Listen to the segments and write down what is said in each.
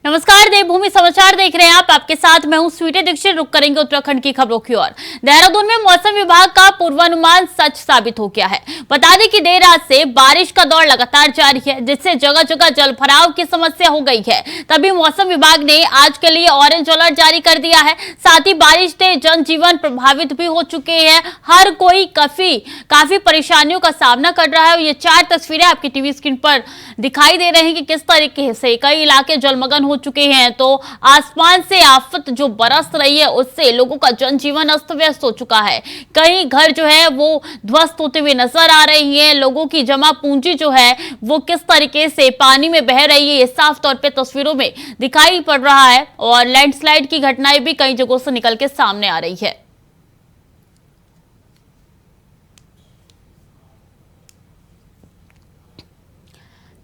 नमस्कार, देवभूमि समाचार देख रहे हैं आप। आपके साथ मैं हूं स्वीटी दीक्षित। रुक करेंगे उत्तराखंड की खबरों की ओर। देहरादून में मौसम विभाग का पूर्वानुमान सच साबित हो गया है। बता दें कि देर रात से बारिश का दौर लगातार जारी है, जिससे जगह जगह जल भराव की समस्या हो गई है। तभी मौसम विभाग ने आज के लिए ऑरेंज अलर्ट जारी कर दिया है। साथ ही बारिश से जनजीवन प्रभावित भी हो चुके हैं। हर कोई काफी परेशानियों का सामना कर रहा है। ये 4 तस्वीरें आपकी टीवी स्क्रीन पर दिखाई दे रही हैं कि किस तरीके से कई इलाके जलमग्न हो चुके हैं। तो आसमान से आफत जो बरस रही है, उससे लोगों का जनजीवन अस्त व्यस्त हो चुका है। कई घर जो है वो ध्वस्त होते हुए नजर आ रही है। लोगों की जमा पूंजी जो है वो किस तरीके से पानी में बह रही है, ये साफ तौर पे तस्वीरों में दिखाई पड़ रहा है। और लैंडस्लाइड की घटनाएं भी कई जगहों से निकल के सामने आ रही है।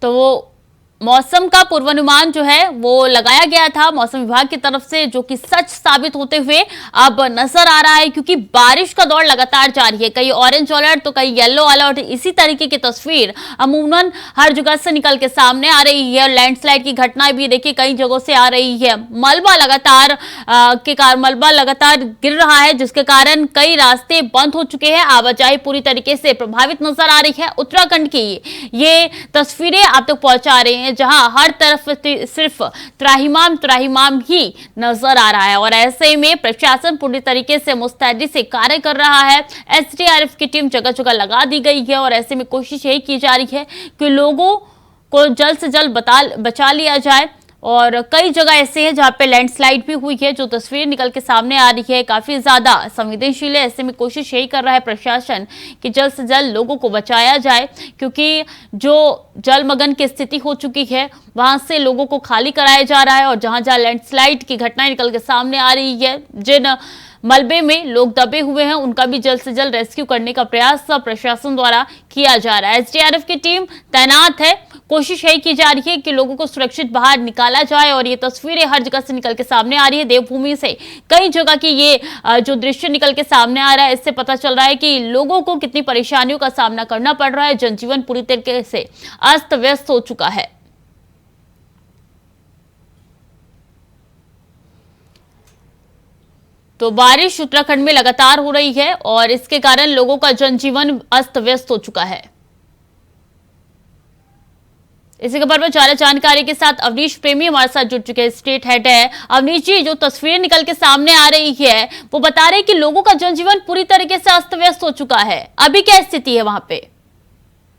तो वो मौसम का पूर्वानुमान जो है वो लगाया गया था मौसम विभाग की तरफ से, जो कि सच साबित होते हुए अब नजर आ रहा है, क्योंकि बारिश का दौर लगातार जारी है। कई ऑरेंज अलर्ट तो कई येलो अलर्ट, इसी तरीके की तस्वीर अमूमन हर जगह से निकल के सामने आ रही है। लैंडस्लाइड की घटनाएं भी देखिए कई जगहों से आ रही है। मलबा लगातार गिर रहा है, जिसके कारण कई रास्ते बंद हो चुके हैं। आवाजाही पूरी तरीके से प्रभावित नजर आ रही है। उत्तराखंड की ये तस्वीरें आप तक पहुंचा रहे हैं, जहां हर तरफ सिर्फ त्राहिमाम ही नजर आ रहा है। और ऐसे में प्रशासन पूरी तरीके से मुस्तैदी से कार्य कर रहा है। एसडीआरएफ की टीम जगह जगह लगा दी गई है और ऐसे में कोशिश यही की जा रही है कि लोगों को जल्द से जल्द बचा लिया जाए। और कई जगह ऐसे हैं जहां पे लैंडस्लाइड भी हुई है, जो तस्वीर निकल के सामने आ रही है, काफी ज्यादा संवेदनशील है। ऐसे में कोशिश यही कर रहा है प्रशासन कि जल्द से जल्द लोगों को बचाया जाए, क्योंकि जो जलमग्न की स्थिति हो चुकी है वहां से लोगों को खाली कराया जा रहा है। और जहां जहां लैंडस्लाइड की घटनाएं निकल के सामने आ रही है, जिन मलबे में लोग दबे हुए हैं, उनका भी जल्द से जल्द रेस्क्यू करने का प्रयास प्रशासन द्वारा किया जा रहा है। एसडीआरएफ की टीम तैनात है। कोशिश यही की जा रही है कि लोगों को सुरक्षित बाहर निकाला जाए। और ये तस्वीरें हर जगह से निकल के सामने आ रही है। देवभूमि से कई जगह की ये जो दृश्य निकल के सामने आ रहा है, इससे पता चल रहा है कि लोगों को कितनी परेशानियों का सामना करना पड़ रहा है। जनजीवन पूरी तरीके से अस्त व्यस्त हो चुका है। तो बारिश उत्तराखंड में लगातार हो रही है और इसके कारण लोगों का जनजीवन अस्त व्यस्त हो चुका है। इसी खबर पर ज्यादा जानकारी के साथ अवनीश प्रेमी हमारे साथ जुड़ चुके हैं, स्टेट हेड है। अवनीश जी, जो तस्वीरें निकल के सामने आ रही है वो बता रहे हैं कि लोगों का जनजीवन पूरी तरीके से अस्त व्यस्त हो चुका है। अभी क्या स्थिति है वहां पे?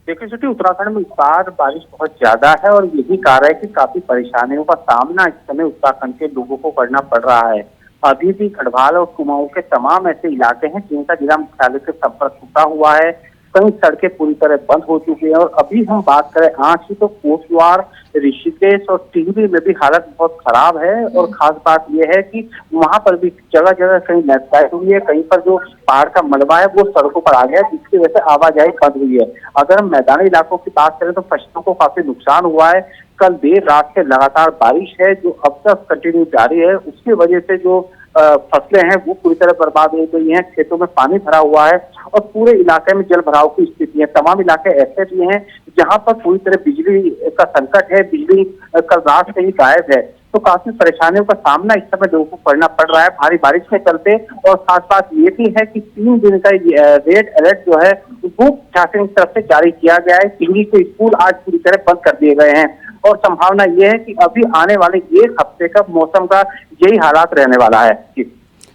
देखिए छुट्टी, उत्तराखंड में इस बार बारिश बहुत ज्यादा है और यही कारण है कि काफी परेशानियों का सामना इस समय उत्तराखंड के लोगों को करना पड़ रहा है। अभी भी गढ़वाल और कुमाऊं के तमाम ऐसे इलाके हैं जिनका जिला मुख्यालय से संपर्क टूटा हुआ है। कई सड़कें पूरी तरह बंद हो चुकी हैं। और अभी हम बात करें आज की, तो कोटद्वार, ऋषिकेश और टिहरी में भी हालत बहुत खराब है। और खास बात यह है कि वहां पर भी जगह जगह कहीं लैंडस्लाइड हुई है, कहीं पर जो पहाड़ का मलबा है वो सड़कों पर आ गया है, जिसकी वजह से आवाजाही बंद हुई है। अगर हम मैदानी इलाकों की बात करें तो फसलों को काफी नुकसान हुआ है। कल देर रात से लगातार बारिश है जो अब तक कंटिन्यू जारी है, उसकी वजह से जो फसलें हैं वो पूरी तरह बर्बाद हो गई हैं। खेतों में पानी भरा हुआ है और पूरे इलाके में जल भराव की स्थिति है। तमाम इलाके ऐसे भी हैं जहां पर पूरी तरह बिजली का संकट है, बिजली कल रात से ही गायब है। तो काफी परेशानियों का सामना इस समय लोगों को करना पड़ रहा है भारी बारिश के चलते। और खास बात ये भी है कि 3 दिन का रेड अलर्ट जो है वो प्रशासन की तरफ से जारी किया गया है। टिहरी के स्कूल आज पूरी तरह बंद कर दिए गए हैं और संभावना ये है कि अभी आने वाले 1 हफ्ते का मौसम का यही हालात रहने वाला है।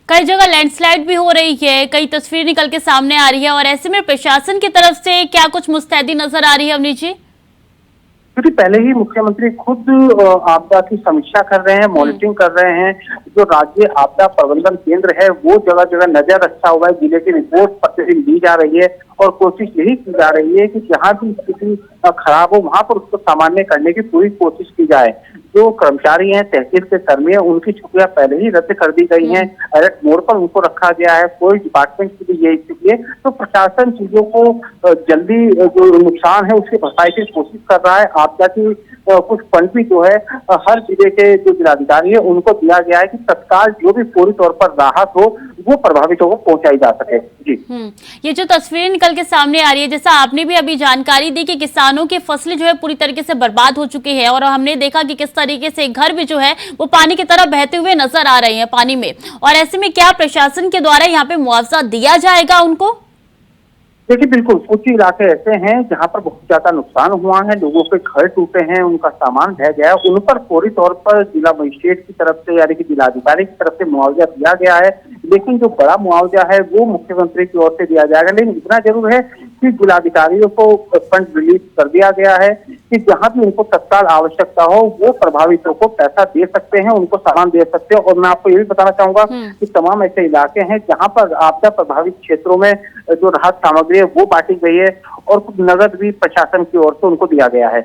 कई जगह लैंडस्लाइड भी हो रही है, कई तस्वीर निकल के सामने आ रही है। और ऐसे में प्रशासन की तरफ से क्या कुछ मुस्तैदी नजर आ रही है अवनीश जी? क्योंकि पहले ही मुख्यमंत्री खुद आपदा की समीक्षा कर रहे हैं, मॉनिटरिंग कर रहे हैं। जो राज्य आपदा प्रबंधन केंद्र है वो जगह जगह नजर रखा हुआ है। जिले की रिपोर्ट प्रतिदिन दी जा रही है और कोशिश यही की जा रही है कि जहां भी स्थिति खराब हो वहां पर उसको सामान्य करने की पूरी कोशिश की जाए। जो कर्मचारी हैं, तहसील के कर्मी हैं, उनकी छुट्टियां पहले ही रद्द कर दी गई हैं। अलर्ट मोड पर उनको रखा गया है। कोई डिपार्टमेंट की भी यही स्थिति है। तो प्रशासन चीजों को जल्दी जो नुकसान है उसकी भरपाई की कोशिश कर रहा है। आपदा की कुछ फंड भी जो है हर जिले के जो जिलाधिकारी है उनको दिया गया है कि तत्काल जो भी पूरी तौर पर राहत हो वो प्रभावितों को पहुंचाई जा सके। जी, ये जो तस्वीरें निकल के सामने आ रही है, जैसा आपने भी अभी जानकारी दी कि किसानों की फसलें जो है पूरी तरीके से बर्बाद हो चुकी है और हमने देखा कि किस तरीके से घर भी जो है वो पानी की तरफ बहते हुए नजर आ रहे हैं पानी में, और ऐसे में क्या प्रशासन के द्वारा यहाँ पे मुआवजा दिया जाएगा उनको? देखिए बिल्कुल, कुछ इलाके ऐसे हैं जहां पर बहुत ज्यादा नुकसान हुआ है, लोगों के घर टूटे हैं, उनका सामान ढह गया है, उन पर फौरी तौर पर जिला मजिस्ट्रेट की तरफ से यानी कि जिलाधिकारी की तरफ से मुआवजा दिया गया है। लेकिन जो बड़ा मुआवजा है वो मुख्यमंत्री की ओर से दिया जाएगा। लेकिन इतना जरूर है कि जिलाधिकारियों को फंड रिलीज कर दिया गया है कि जहां भी उनको तत्काल आवश्यकता हो वो प्रभावितों को पैसा दे सकते हैं, उनको सामान दे सकते हैं। और मैं आपको ये भी बताना चाहूंगा कि तमाम ऐसे इलाके हैं जहां पर आपदा प्रभावित क्षेत्रों में जो राहत सामग्री है वो बांटी गई है और कुछ नगद भी प्रशासन की ओर से उनको दिया गया है।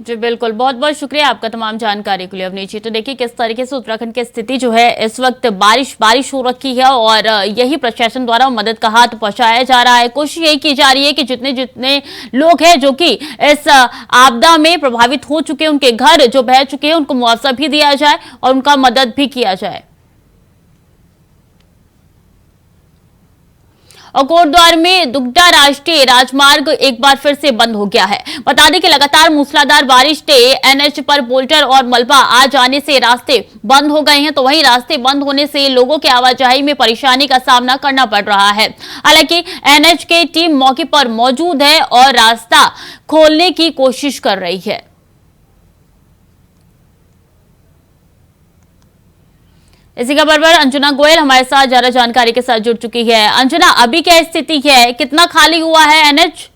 जी बिल्कुल, बहुत बहुत शुक्रिया आपका तमाम जानकारी के लिए अवनीश जी। तो देखिए किस तरीके से उत्तराखंड की स्थिति जो है इस वक्त बारिश हो रखी है और यही प्रशासन द्वारा मदद का हाथ पहुंचाया जा रहा है। कोशिश यही की जा रही है कि जितने लोग हैं जो कि इस आपदा में प्रभावित हो चुके हैं, उनके घर जो बह चुके हैं, उनको मुआवजा भी दिया जाए और उनका मदद भी किया जाए। और कोटद्वार में दुगड्डा राष्ट्रीय राजमार्ग एक बार फिर से बंद हो गया है। बता दें कि लगातार मूसलाधार बारिश से एनएच पर बोल्डर और मलबा आ जाने से रास्ते बंद हो गए हैं, तो वहीं रास्ते बंद होने से लोगों के आवाजाही में परेशानी का सामना करना पड़ रहा है। हालांकि एनएच की टीम मौके पर मौजूद है और रास्ता खोलने की कोशिश कर रही है। इसी खबर पर अंजुना गोयल हमारे साथ ज्यादा जानकारी के साथ जुड़ चुकी है। अंजुना, अभी क्या स्थिति है, कितना खाली हुआ है एनएच?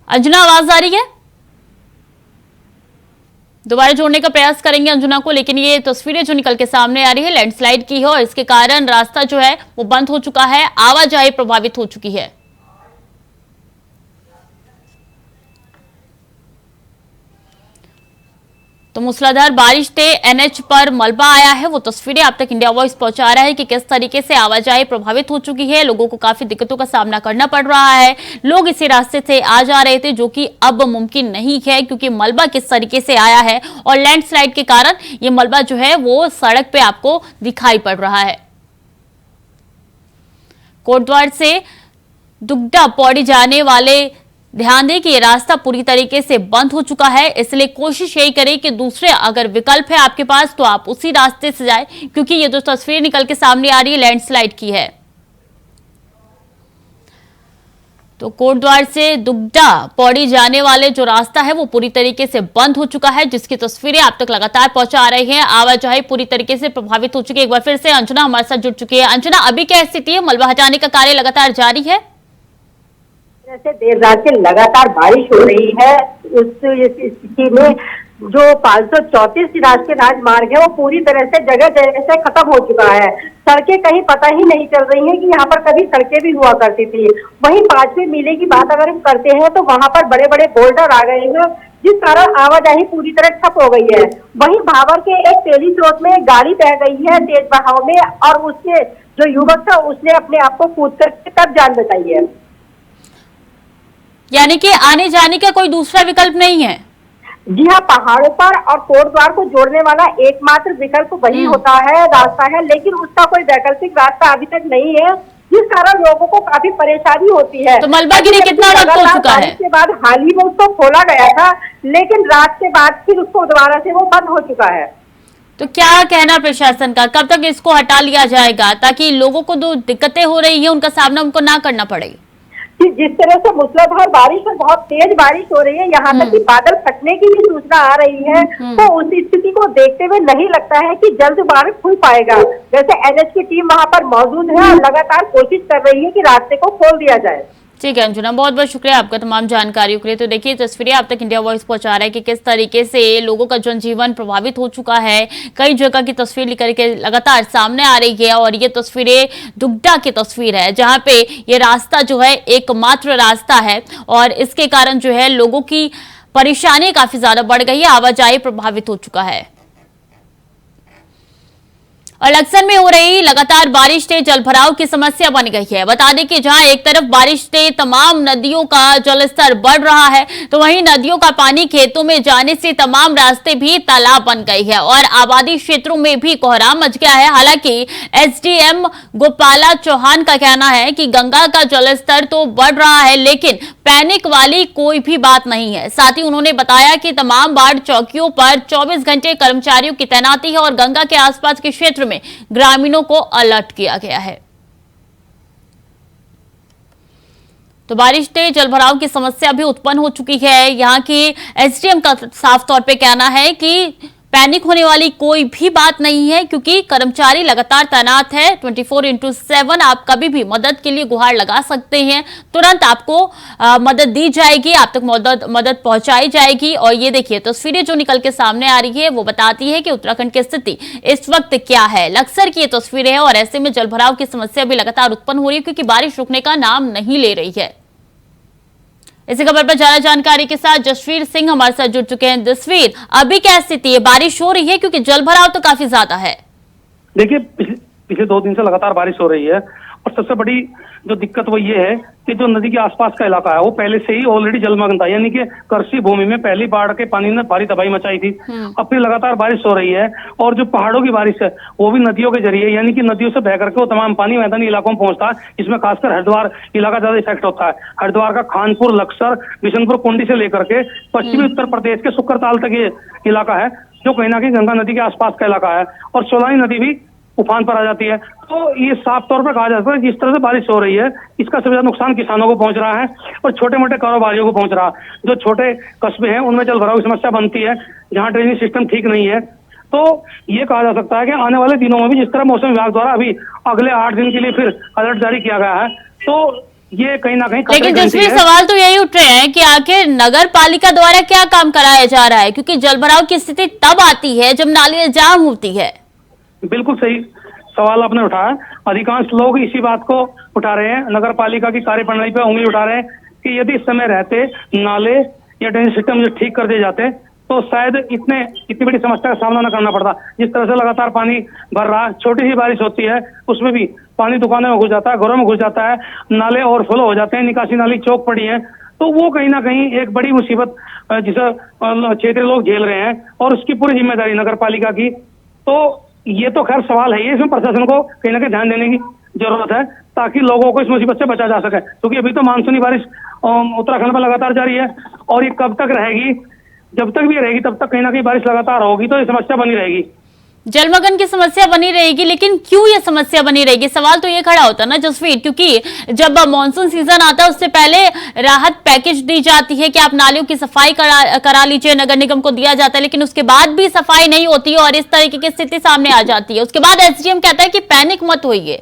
अंजुना, आवाज आ रही है? दोबारा जोड़ने का प्रयास करेंगे अंजुना को, लेकिन ये तस्वीरें जो निकल के सामने आ रही है लैंडस्लाइड की है और इसके कारण रास्ता जो है वो बंद हो चुका है, आवाजाही प्रभावित हो चुकी है। तो मूसलाधार बारिश से एनएच पर मलबा आया है, वो तस्वीरें आप तक इंडिया वॉइस पहुंचा रहा है कि किस तरीके से आवाजाही प्रभावित हो चुकी है। लोगों को काफी दिक्कतों का सामना करना पड़ रहा है। लोग इसी रास्ते से आ जा रहे थे जो कि अब मुमकिन नहीं है क्योंकि मलबा किस तरीके से आया है और लैंडस्लाइड के कारण ये मलबा जो है वो सड़क पे आपको दिखाई पड़ रहा है। कोटद्वार से दुगड्डा पौड़ी जाने वाले ध्यान दें कि ये रास्ता पूरी तरीके से बंद हो चुका है, इसलिए कोशिश यही करें कि दूसरे अगर विकल्प है आपके पास तो आप उसी रास्ते से जाएं, क्योंकि ये जो तस्वीर निकल के सामने आ रही है लैंडस्लाइड की है। तो कोटद्वार से दुगड्डा पौड़ी जाने वाले जो रास्ता है वो पूरी तरीके से बंद हो चुका है, जिसकी तस्वीरें आप तक लगातार पहुंचा रहे हैं। आवाजाही पूरी तरीके से प्रभावित हो चुकी है। एक बार फिर से अंजुना हमारे साथ जुड़ चुकी है। अंजुना, अभी क्या स्थिति है? मलबा हटाने का कार्य लगातार जारी है? जैसे देर रात से लगातार बारिश हो रही है, उस स्थिति में जो 534 राष्ट्रीय राजमार्ग है वो पूरी तरह से जगह जगह से खत्म हो चुका है। सड़कें कहीं पता ही नहीं चल रही हैं कि यहाँ पर कभी सड़कें भी हुआ करती थी। वहीं 5वें मीले की बात अगर हम करते हैं तो वहाँ पर बड़े बड़े बोल्डर आ गए हैं, जिस कारण आवाजाही पूरी तरह ठप हो गई है। वहीं भावर के एक तेली स्रोत में गाड़ी बह गई है तेज बहाव में और उसके जो युवक था उसने अपने आप को कूद करके तब जान बचाई है। यानी कि आने जाने का कोई दूसरा विकल्प नहीं है? जी हाँ, पहाड़ों पर और कोटद्वार को जोड़ने वाला एकमात्र विकल्प वही होता है, रास्ता है, लेकिन उसका कोई वैकल्पिक रास्ता अभी तक नहीं है, जिस कारण लोगों को काफी परेशानी होती है। तो मलबा गिरे कितना वक्त हो चुका है? के बाद हाल ही में उसको खोला गया था, लेकिन रात के बाद फिर उसको दोबारा से वो बंद हो चुका है। तो क्या कहना प्रशासन का, कब तक इसको हटा लिया जाएगा ताकि लोगों को जो दिक्कतें हो रही है उनका सामना उनको ना करना पड़े? कि जिस तरह से मूसलाधार बारिश और बहुत तेज बारिश हो रही है, यहाँ तक कि बादल फटने की भी सूचना आ रही है, तो उस स्थिति को देखते हुए नहीं लगता है कि जल्द बारिश खुल पाएगा। वैसे एनएच की टीम वहाँ पर मौजूद है और लगातार कोशिश कर रही है कि रास्ते को खोल दिया जाए। ठीक है अंजुना, बहुत बहुत शुक्रिया आपका तमाम जानकारियों के लिए। तो देखिए तस्वीरें आप तक इंडिया वॉइस पहुंचा रहा है कि किस तरीके से लोगों का जनजीवन प्रभावित हो चुका है। कई जगह की तस्वीर लेकर के लगातार सामने आ रही है और ये तस्वीरें दुगड्डा की तस्वीर है जहां पे ये रास्ता जो है एकमात्र रास्ता है और इसके कारण जो है लोगों की परेशानी काफी ज्यादा बढ़ गई है, आवाजाही प्रभावित हो चुका है। और लक्सर में हो रही लगातार बारिश से जलभराव की समस्या बन गई है। बता दें कि जहां एक तरफ बारिश से तमाम नदियों का जलस्तर बढ़ रहा है, तो वहीं नदियों का पानी खेतों में जाने से तमाम रास्ते भी तालाब बन गई है और आबादी क्षेत्रों में भी कोहराम मच गया है। हालांकि एसडीएम गोपाला चौहान का कहना है कि गंगा का जलस्तर तो बढ़ रहा है, लेकिन पैनिक वाली कोई भी बात नहीं है। साथ ही उन्होंने बताया कि तमाम बाढ़ चौकियों पर 24 घंटे कर्मचारियों की तैनाती है और गंगा के आसपास के क्षेत्र में ग्रामीणों को अलर्ट किया गया है। तो बारिश से जलभराव की समस्या भी उत्पन्न हो चुकी है। यहाँ की एसडीएम का साफ तौर पे कहना है कि पैनिक होने वाली कोई भी बात नहीं है, क्योंकि कर्मचारी लगातार तैनात है। 24/7 आप कभी भी मदद के लिए गुहार लगा सकते हैं, तुरंत आपको मदद दी जाएगी, आप तक मदद पहुंचाई जाएगी। और ये देखिए तस्वीरें जो निकल के सामने आ रही है वो बताती है कि उत्तराखंड की स्थिति इस वक्त क्या है। लक्सर की ये तस्वीरें हैं और ऐसे में जलभराव की समस्या भी लगातार उत्पन्न हो रही है, क्योंकि बारिश रुकने का नाम नहीं ले रही है। इसी खबर पर ज्यादा जानकारी के साथ जसवीर सिंह हमारे साथ जुड़ चुके हैं। जसवीर, अभी क्या स्थिति है? बारिश हो रही है? क्योंकि जलभराव तो काफी ज्यादा है। देखिए पिछले 2 दिन से लगातार बारिश हो रही है और सबसे बड़ी जो दिक्कत वो ये है कि जो नदी के आसपास का इलाका है वो पहले से ही ऑलरेडी जलमग्न था, यानी कि कृषि भूमि में पहली बाढ़ के पानी ने भारी तबाही मचाई थी। अब फिर लगातार बारिश हो रही है और जो पहाड़ों की बारिश है वो भी नदियों के जरिए, यानी कि नदियों से बह करके वो तमाम पानी मैदानी इलाकों में पहुंचता है, जिसमें खासकर हरिद्वार इलाका ज्यादा इफेक्ट होता है। हरिद्वार का खानपुर, लक्सर, बिशनपुर कुंडी से लेकर के पश्चिमी उत्तर प्रदेश के सुक्करताल तक ये इलाका है, जो कहीं ना कहीं गंगा नदी के आसपास का इलाका है और सोलानी नदी भी उफान पर आ जाती है। तो ये साफ तौर पर कहा जाता है जिस तरह से बारिश हो रही है इसका सबसे ज्यादा नुकसान किसानों को पहुंच रहा है और छोटे मोटे कारोबारियों को पहुंच रहा है। जो छोटे कस्बे हैं उनमें जलभराव की समस्या बनती है, जहां ड्रेनेज सिस्टम ठीक नहीं है। तो ये कहा जा सकता है कि आने वाले दिनों में भी जिस तरह मौसम विभाग द्वारा अभी अगले 8 दिन के लिए फिर अलर्ट जारी किया गया है, तो ये कहीं ना कहीं। लेकिन जिसमें सवाल तो यही उठ रहे हैं कि आखिर नगर पालिका द्वारा क्या काम कराया जा रहा है, क्योंकि जलभराव की स्थिति तब आती है जब नालियां जाम होती है। बिल्कुल सही सवाल आपने उठाया। अधिकांश लोग इसी बात को उठा रहे हैं, नगर पालिका की कार्यप्रणाली पर उंगली उठा रहे हैं कि यदि इस समय रहते नाले या ड्रेनेज सिस्टम जो ठीक कर दिए जाते तो शायद इतनी बड़ी समस्या का सामना न करना पड़ता। जिस तरह से लगातार पानी भर रहा, छोटी सी बारिश होती है उसमें भी पानी दुकानों में घुस जाता है, घरों में घुस जाता है, नाले ओवरफ्लो हो जाते हैं, निकासी नाली चौक पड़ी है। तो वो कहीं ना कहीं एक बड़ी मुसीबत जिसे क्षेत्रीय लोग झेल रहे हैं और उसकी पूरी जिम्मेदारी नगर पालिका की। तो ये तो खैर सवाल है, इसमें प्रशासन को कहीं ना कहीं ध्यान देने की जरूरत है ताकि लोगों को इस मुसीबत से बचा जा सके, क्योंकि अभी तो मानसूनी बारिश उत्तराखंड में लगातार जारी है और ये कब तक रहेगी? जब तक भी रहेगी तब तक कहीं ना कहीं बारिश लगातार होगी, तो ये समस्या बनी रहेगी, जलमग्न की समस्या बनी रहेगी। लेकिन क्यों ये समस्या बनी रहेगी? सवाल तो ये खड़ा होता है ना जसवीर, क्योंकि जब मानसून सीजन आता है उससे पहले राहत पैकेज दी जाती है कि आप नालियों की सफाई करा लीजिए, नगर निगम को दिया जाता है, लेकिन उसके बाद भी सफाई नहीं होती है और इस तरीके की स्थिति सामने आ जाती है। उसके बाद एसडीएम कहता है कि पैनिक मत होइए।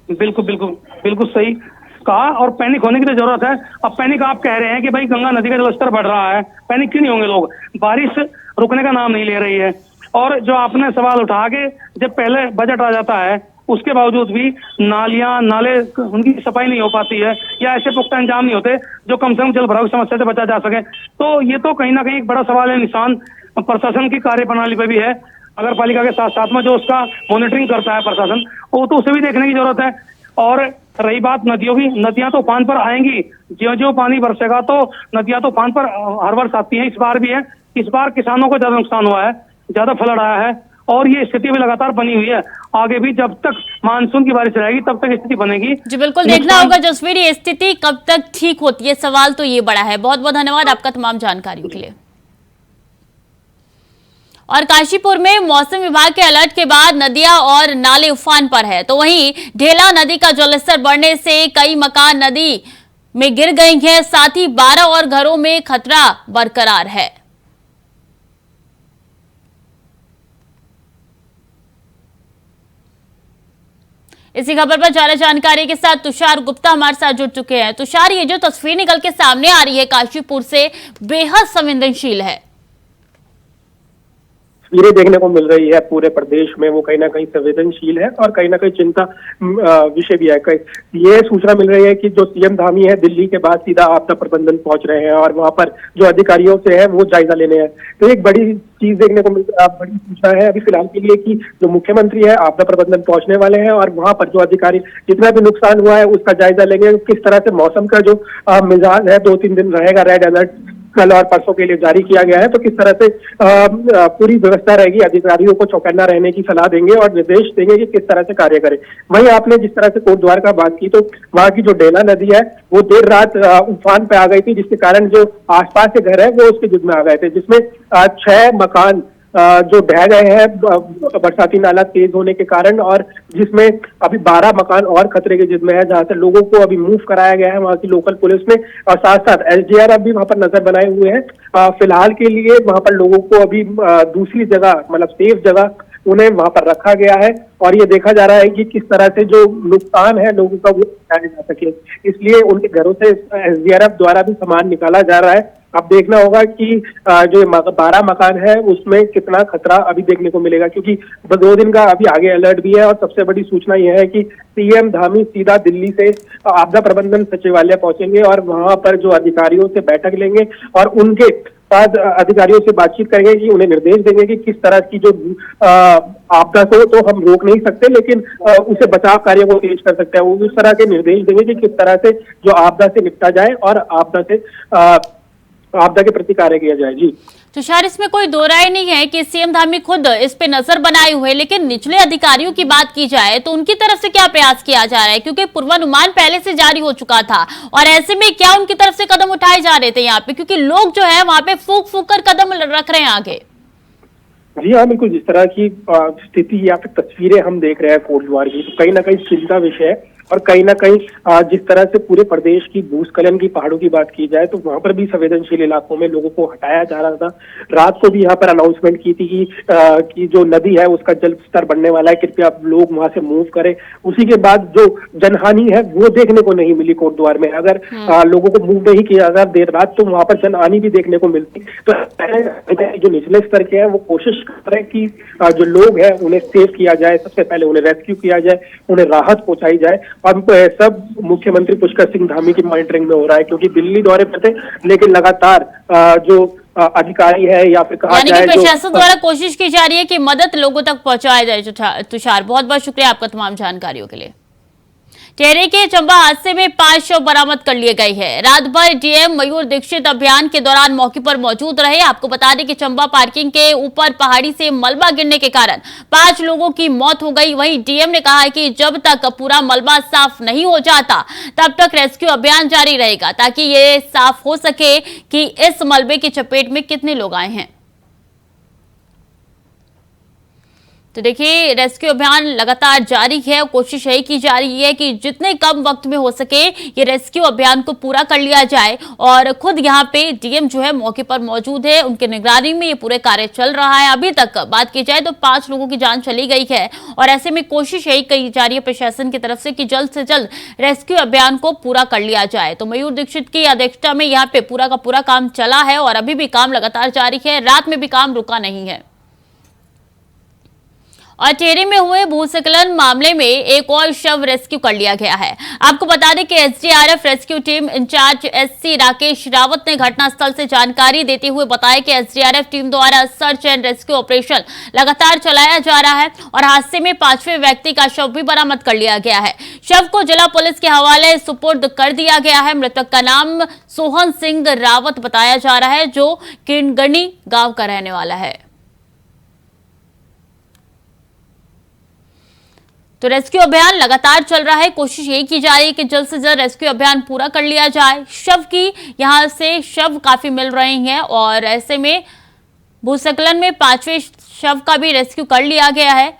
बिल्कुल बिल्कुल बिल्कुल सही कहा, और पैनिक होने की तो जरूरत है। अब पैनिक आप कह रहे हैं कि भाई गंगा नदी का जलस्तर बढ़ रहा है, पैनिक क्यों नहीं होंगे लोग? बारिश रुकने का नाम नहीं ले रही है। और जो आपने सवाल उठा के जब पहले बजट आ जाता है उसके बावजूद भी नाले उनकी सफाई नहीं हो पाती है या ऐसे पुख्ता इंतजाम नहीं होते जो कम से कम जलभराव की समस्या से बचा जा सके, तो ये तो कहीं ना कहीं एक बड़ा सवाल है। निशान प्रशासन की कार्यप्रणाली पे भी है, नगर पालिका के साथ साथ में जो उसका मॉनिटरिंग करता है प्रशासन, वो तो उसे भी देखने की जरूरत है। और रही बात नदियों की, नदियां तो उफान पर आएंगी, जो जो पानी बरसेगा तो नदियां तो उफान पर हर वर्ष आती है। इस बार भी है, इस बार किसानों को ज्यादा नुकसान हुआ है, ज्यादा फ्लड आया है और ये स्थिति भी लगातार बनी हुई है। आगे भी जब तक मानसून की बारिश रहेगी तब तक स्थिति बनेगी। जी बिल्कुल, देखना होगा जसवीर ये स्थिति कब तक ठीक होती है, सवाल तो ये बड़ा है। बहुत बहुत धन्यवाद आपका तमाम जानकारियों के लिए। और काशीपुर में मौसम विभाग के अलर्ट के बाद नदियां और नाले उफान पर है, तो वहीं ढेला नदी का जलस्तर बढ़ने से कई मकान नदी में गिर गए हैं, साथ ही 12 और घरों में खतरा बरकरार है। इसी खबर पर ज्यादा जानकारी के साथ तुषार गुप्ता हमारे साथ जुड़ चुके हैं। तुषार, ये जो तस्वीर निकल के सामने आ रही है काशीपुर से, बेहद संवेदनशील है। तस्वीरें देखने को मिल रही है पूरे प्रदेश में, वो कहीं ना कहीं संवेदनशील है और कहीं ना कहीं चिंता विषय भी है। ये सूचना मिल रही है कि जो सीएम धामी है दिल्ली के बाद सीधा आपदा प्रबंधन पहुंच रहे हैं और वहां पर जो अधिकारियों से है वो जायजा लेने हैं। तो एक बड़ी चीज देखने को बड़ी सूचना है अभी फिलहाल के लिए कि जो मुख्यमंत्री है आपदा प्रबंधन पहुंचने वाले हैं और वहां पर जो अधिकारी जितना भी नुकसान हुआ है उसका जायजा लेंगे। किस तरह से मौसम का जो मिजाज है 2-3 दिन रहेगा, रेड अलर्ट कल और परसों के लिए जारी किया गया है, तो किस तरह से पूरी व्यवस्था रहेगी, अधिकारियों को चौकन्ना रहने की सलाह देंगे और निर्देश देंगे कि किस तरह से कार्य करें। वहीं आपने जिस तरह से कोटद्वार का बात की, तो वहां की जो डेला नदी है वो देर रात उफान पे आ गई थी, जिसके कारण जो आसपास के घर है वो उसके जुद में आ गए थे, जिसमें 6 मकान जो ढह गए हैं बरसाती नाला तेज होने के कारण, और जिसमें अभी 12 मकान और खतरे के जिद में है, जहां से लोगों को अभी मूव कराया गया है वहां की लोकल पुलिस ने, और साथ साथ एसडीआरएफ भी वहां पर नजर बनाए हुए हैं। फिलहाल के लिए वहां पर लोगों को अभी दूसरी जगह मतलब सेफ जगह उन्हें वहां पर रखा गया है, और ये देखा जा रहा है कि किस तरह से जो नुकसान है लोगों का वो बचाया जा सके, इसलिए उनके घरों से एसडीआरएफ द्वारा भी सामान निकाला जा रहा है। अब देखना होगा कि जो 12 मकान है उसमें कितना खतरा अभी देखने को मिलेगा, क्योंकि 2 दिन का अभी आगे अलर्ट भी है। और सबसे बड़ी सूचना यह है कि सीएम धामी सीधा दिल्ली से आपदा प्रबंधन सचिवालय पहुंचेंगे और वहां पर जो अधिकारियों से बैठक लेंगे और उनके साथ अधिकारियों से बातचीत करेंगे कि उन्हें निर्देश देंगे कि किस तरह की जो आपदा को तो हम रोक नहीं सकते, लेकिन उसे बचाव कार्य को तेज कर सकते हैं। वो उस तरह के निर्देश देंगे कि किस तरह से जो आपदा से निपटा जाए और आपदा के प्रति कार्य किया जाए। जी तुषार, इसमें कोई दो राय नहीं है कि सीएम धामी खुद इस पे नजर बनाए हुए, लेकिन निचले अधिकारियों की बात की जाए तो उनकी तरफ से क्या प्रयास किया जा रहा है, क्योंकि पूर्वानुमान पहले से जारी हो चुका था, और ऐसे में क्या उनकी तरफ से कदम उठाए जा रहे थे यहाँ पे, क्योंकि लोग जो है वहां पे फूक फूक कर कदम रख रहे हैं आगे। जी हाँ, बिल्कुल। जिस तरह की स्थिति या फिर तस्वीरें हम देख रहे हैं कोटद्वार की, तो कहीं ना कहीं चिंता विषय है। और कहीं ना कहीं जिस तरह से पूरे प्रदेश की भूस्खलन की पहाड़ों की बात की जाए, तो वहां पर भी संवेदनशील इलाकों में लोगों को हटाया जा रहा था। रात को भी यहाँ पर अनाउंसमेंट की थी कि जो नदी है उसका जल स्तर बढ़ने वाला है, कृपया लोग वहां से मूव करें। उसी के बाद जो जनहानि है वो देखने को नहीं मिली कोटद्वार में। अगर लोगों को मूव नहीं किया अगर देर रात, तो वहां पर जनहानि भी देखने को मिलती। तो जो निचले स्तर के हैं वो कोशिश कर रहे हैं कि जो लोग हैं उन्हें सेव किया जाए, सबसे पहले उन्हें रेस्क्यू किया जाए, उन्हें राहत पहुंचाई जाए। और सब मुख्यमंत्री पुष्कर सिंह धामी की मॉनिटरिंग में हो रहा है, क्योंकि दिल्ली दौरे पर थे, लेकिन लगातार जो अधिकारी है या फिर कहा जाए प्रशासन द्वारा कोशिश की जा रही है कि मदद लोगों तक पहुंचाया जाए। तुषार, बहुत बहुत शुक्रिया आपका तमाम जानकारियों के लिए। टेहरी के चंबा हादसे में 5 शव बरामद कर लिए गए हैं। रात भर डीएम मयूर दीक्षित अभियान के दौरान मौके पर मौजूद रहे। आपको बता दें कि चंबा पार्किंग के ऊपर पहाड़ी से मलबा गिरने के कारण 5 लोगों की मौत हो गई। वहीं डीएम ने कहा है कि जब तक पूरा मलबा साफ नहीं हो जाता तब तक रेस्क्यू अभियान जारी रहेगा, ताकि ये साफ हो सके कि इस मलबे की चपेट में कितने लोग आए हैं। तो देखिए, रेस्क्यू अभियान लगातार जारी है। कोशिश यही की जा रही है कि जितने कम वक्त में हो सके ये रेस्क्यू अभियान को पूरा कर लिया जाए, और खुद यहाँ पे डीएम जो है मौके पर मौजूद है, उनके निगरानी में ये पूरे कार्य चल रहा है। अभी तक बात की जाए तो 5 लोगों की जान चली गई है, और ऐसे में कोशिश यही की जा रही है प्रशासन की तरफ से कि जल्द से जल्द रेस्क्यू अभियान को पूरा कर लिया जाए। तो मयूर दीक्षित की अध्यक्षता में यहाँ पे पूरा का पूरा काम चला है, और अभी भी काम लगातार जारी है। रात में भी काम रुका नहीं है। और टेहरी में हुए भूस्खलन मामले में एक और शव रेस्क्यू कर लिया गया है। आपको बता दें कि SDRF rescue team in-charge SC Rakesh Rawat ने घटनास्थल से जानकारी देते हुए बताया कि एसडीआरएफ टीम द्वारा सर्च एंड रेस्क्यू ऑपरेशन लगातार चलाया जा रहा है, और हादसे में 5वें व्यक्ति का शव भी बरामद कर लिया गया है। शव को जिला पुलिस के हवाले सुपुर्द कर दिया गया है। मृतक का नाम सोहन सिंह रावत बताया जा रहा है, जो किणगनी गांव का रहने वाला है। तो रेस्क्यू अभियान लगातार चल रहा है। कोशिश यही की जा रही है कि जल्द से जल्द रेस्क्यू अभियान पूरा कर लिया जाए। शव की यहां से शव काफी मिल रहे हैं, और ऐसे में भूस्खलन में 5वें शव का भी रेस्क्यू कर लिया गया है।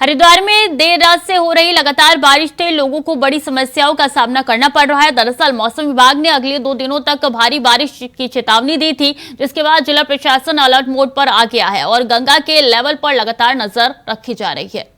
हरिद्वार में देर रात से हो रही लगातार बारिश से लोगों को बड़ी समस्याओं का सामना करना पड़ रहा है। दरअसल मौसम विभाग ने अगले 2 दिनों तक भारी बारिश की चेतावनी दी थी, जिसके बाद जिला प्रशासन अलर्ट मोड पर आ गया है, और गंगा के लेवल पर लगातार नजर रखी जा रही है।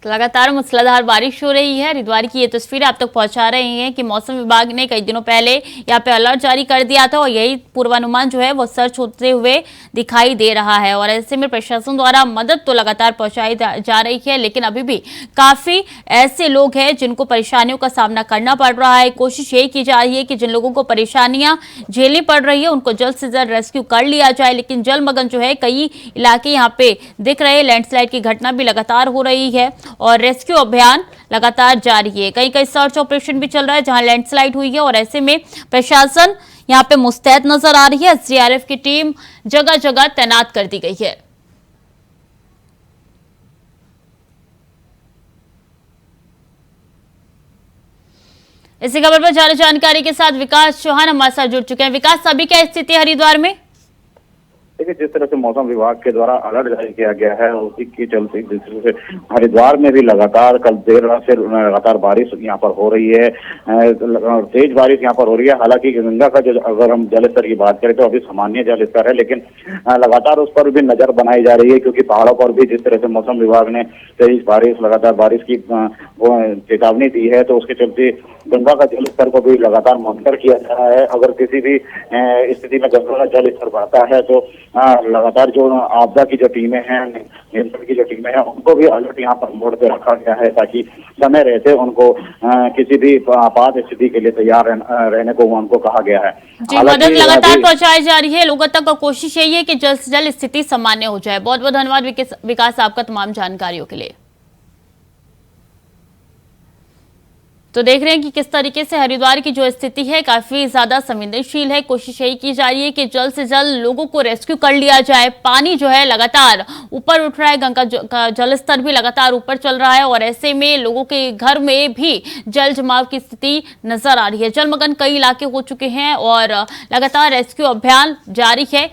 लगातार मूसलाधार बारिश हो रही है। हरिद्वार की ये तस्वीरें आप तक पहुंचा रहे हैं कि मौसम विभाग ने कई दिनों पहले यहाँ पे अलर्ट जारी कर दिया था और यही पूर्वानुमान जो है वो सर्च होते हुए दिखाई दे रहा है। और ऐसे में प्रशासन द्वारा मदद तो लगातार पहुंचाई जा रही है, लेकिन अभी भी काफी ऐसे लोग हैं जिनको परेशानियों का सामना करना पड़ रहा है। कोशिश यही की जा रही है कि जिन लोगों को परेशानियां झेलनी पड़ रही है उनको जल्द से जल्द रेस्क्यू कर लिया जाए। लेकिन जलमग्न जो है कई इलाके यहाँ पे दिख रहे, लैंडस्लाइड की घटना भी लगातार हो रही है और रेस्क्यू अभियान लगातार जारी है। कहीं कहीं सर्च ऑपरेशन भी चल रहा है जहां लैंडस्लाइड हुई है और ऐसे में प्रशासन यहां पे मुस्तैद नजर आ रही है। एसडीआरएफ की टीम जगह जगह तैनात कर दी गई है। इसी खबर पर ज्यादा जानकारी के साथ विकास चौहान हमारे साथ जुड़ चुके हैं। विकास, अभी क्या स्थिति है हरिद्वार में? देखिए, जिस तरह से मौसम विभाग के द्वारा अलर्ट जारी किया गया है उसी के चलते जिस तरह से हरिद्वार में भी लगातार कल देर रात से लगातार बारिश यहाँ पर हो रही है, तेज बारिश यहाँ पर हो रही है। हालांकि गंगा का जो अगर हम जल स्तर की बात करें तो अभी सामान्य जल स्तर है, लेकिन लगातार उस पर भी नजर बनाई जा रही है क्योंकि पहाड़ों पर भी जिस तरह से मौसम विभाग ने तेज बारिश लगातार बारिश की चेतावनी दी है तो उसके चलते गंगा का जल स्तर को भी लगातार मॉनिटर किया जा रहा है। अगर किसी भी स्थिति में गंगा का जल स्तर बढ़ता है तो लगातार जो आपदा की जो टीमें हैं, नियंत्रण की जो टीमें हैं, उनको भी अलर्ट यहाँ पर मोड पे रखा गया है ताकि समय रहते उनको किसी भी आपात स्थिति के लिए तैयार रहने को उनको कहा गया है। जी, मदद लगातार पहुंचाई जा रही है लोगों तक और कोशिश यही है कि जल्द से जल्द स्थिति सामान्य हो जाए। बहुत बहुत धन्यवाद विकास आपका तमाम जानकारियों के लिए। तो देख रहे हैं कि किस तरीके से हरिद्वार की जो स्थिति है काफी ज्यादा संवेदनशील है। कोशिश यही की जा रही है कि जल्द से जल्द लोगों को रेस्क्यू कर लिया जाए। पानी जो है लगातार ऊपर उठ रहा है, गंगा का जल स्तर भी लगातार ऊपर चल रहा है और ऐसे में लोगों के घर में भी जल जमाव की स्थिति नजर आ रही है। जलमग्न कई इलाके हो चुके हैं और लगातार रेस्क्यू अभियान जारी है।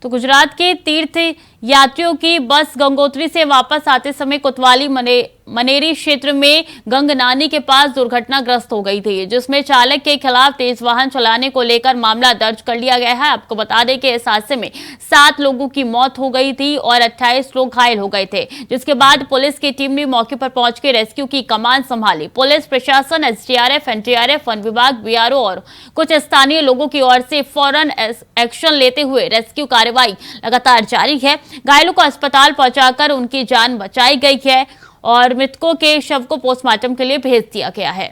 तो गुजरात के तीर्थ यात्रियों की बस गंगोत्री से वापस आते समय कोतवाली मनेरी क्षेत्र में गंगनानी के पास दुर्घटनाग्रस्त हो गई थी, जिसमें चालक के खिलाफ तेज वाहन चलाने को लेकर मामला दर्ज कर लिया गया है। आपको बता दें कि इस हादसे में 7 लोगों की मौत हो गई थी और 28 लोग घायल हो गए थे, जिसके बाद पुलिस की टीम ने मौके पर पहुंचकर रेस्क्यू की कमान संभाली। पुलिस प्रशासन, एसडीआरएफ, एनडीआरएफ, वन विभाग, बीआरओ और कुछ स्थानीय लोगों की ओर से फौरन एक्शन लेते हुए रेस्क्यू कार्रवाई लगातार जारी है। घायलों को अस्पताल पहुंचाकर उनकी जान बचाई गई है और मृतकों के शव को पोस्टमार्टम के लिए भेज दिया गया है।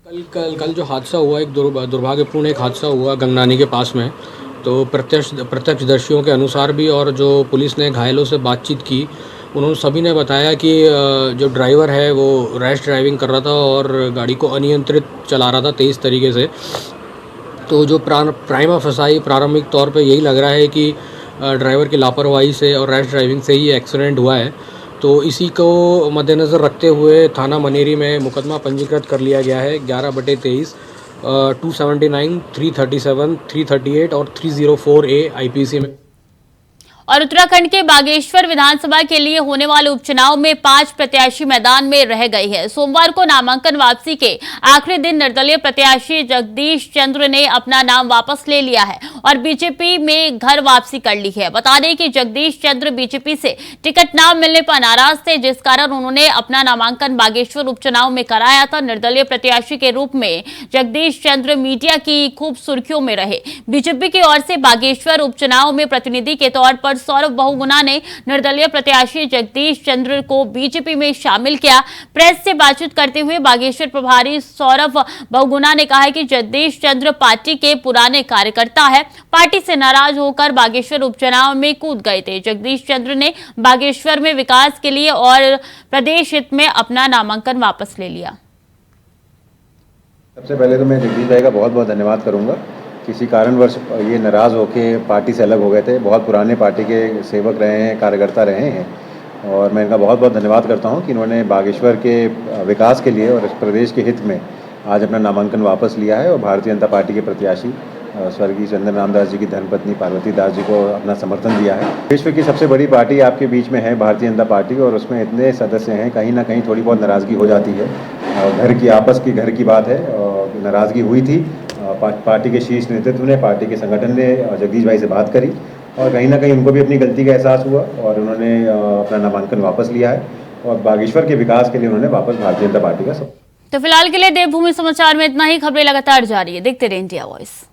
कल जो हादसा हुआ, एक दुर्भाग्यपूर्ण एक हादसा हुआ गंगनानी के पास में। तो प्रत्यक्षदर्शियों के अनुसार भी और जो पुलिस ने घायलों से बातचीत की, उन्होंने सभी ने बताया कि जो ड्राइवर है वो रैश ड्राइविंग कर रहा था और गाड़ी को अनियंत्रित चला रहा था तेज़ तरीके से। तो जो प्राइमा फसाई प्रारंभिक तौर पे यही लग रहा है कि ड्राइवर की लापरवाही से और रैश ड्राइविंग से ही एक्सीडेंट हुआ है। तो इसी को मद्देनज़र रखते हुए थाना मनेरी में मुकदमा पंजीकृत कर लिया गया है 11/23 279, 337, 338 और 304A IPC में। और उत्तराखंड के बागेश्वर विधानसभा के लिए होने वाले उपचुनाव में 5 प्रत्याशी मैदान में रह गए हैं। सोमवार को नामांकन वापसी के आखिरी दिन निर्दलीय प्रत्याशी जगदीश चंद्र ने अपना नाम वापस ले लिया है और बीजेपी में घर वापसी कर ली है। बता दें कि जगदीश चंद्र बीजेपी से टिकट न मिलने पर नाराज थे, जिस कारण उन्होंने अपना नामांकन बागेश्वर उपचुनाव में कराया था। निर्दलीय प्रत्याशी के रूप में जगदीश चंद्र मीडिया की खूब सुर्खियों में रहे। बीजेपी की ओर से बागेश्वर उपचुनाव में प्रतिनिधि के तौर पर सौरभ बहुगुणा ने निर्दलीय प्रत्याशी जगदीश चंद्र को बीजेपी में शामिल किया। प्रेस से बातचीत करते हुए बागेश्वर प्रभारी सौरभ बहुगुणा ने कहा कि जगदीश चंद्र पार्टी के पुराने कार्यकर्ता है, पार्टी से नाराज होकर बागेश्वर उपचुनाव में कूद गए थे। जगदीश चंद्र ने बागेश्वर में विकास के लिए और प्रदेश हित में अपना नामांकन वापस ले लिया। सबसे पहले तो मैं जगदीश भाई का बहुत बहुत धन्यवाद करूंगा। किसी कारणवश ये नाराज़ होके पार्टी से अलग हो गए थे। बहुत पुराने पार्टी के सेवक रहे हैं, कार्यकर्ता रहे हैं और मैं इनका बहुत बहुत धन्यवाद करता हूं कि इन्होंने बागेश्वर के विकास के लिए और प्रदेश के हित में आज अपना नामांकन वापस लिया है और भारतीय जनता पार्टी के प्रत्याशी स्वर्गीय चंद्र रामदास जी की धर्मपत्नी पार्वती दास जी को अपना समर्थन दिया है। विश्व की सबसे बड़ी पार्टी आपके बीच में है भारतीय जनता पार्टी और उसमें इतने सदस्य हैं, कहीं ना कहीं थोड़ी बहुत नाराज़गी हो जाती है। घर की बात है और नाराज़गी हुई थी। पार्टी के शीर्ष नेतृत्व ने, पार्टी के संगठन ने जगदीश भाई से बात करी और कहीं ना कहीं उनको भी अपनी गलती का एहसास हुआ और उन्होंने अपना नामांकन वापस लिया है और बागेश्वर के विकास के लिए उन्होंने वापस भारतीय जनता पार्टी का तो फिलहाल के लिए देवभूमि समाचार में इतना ही। खबरें लगातार जारी है, देखते रहिए इंडिया वॉइस।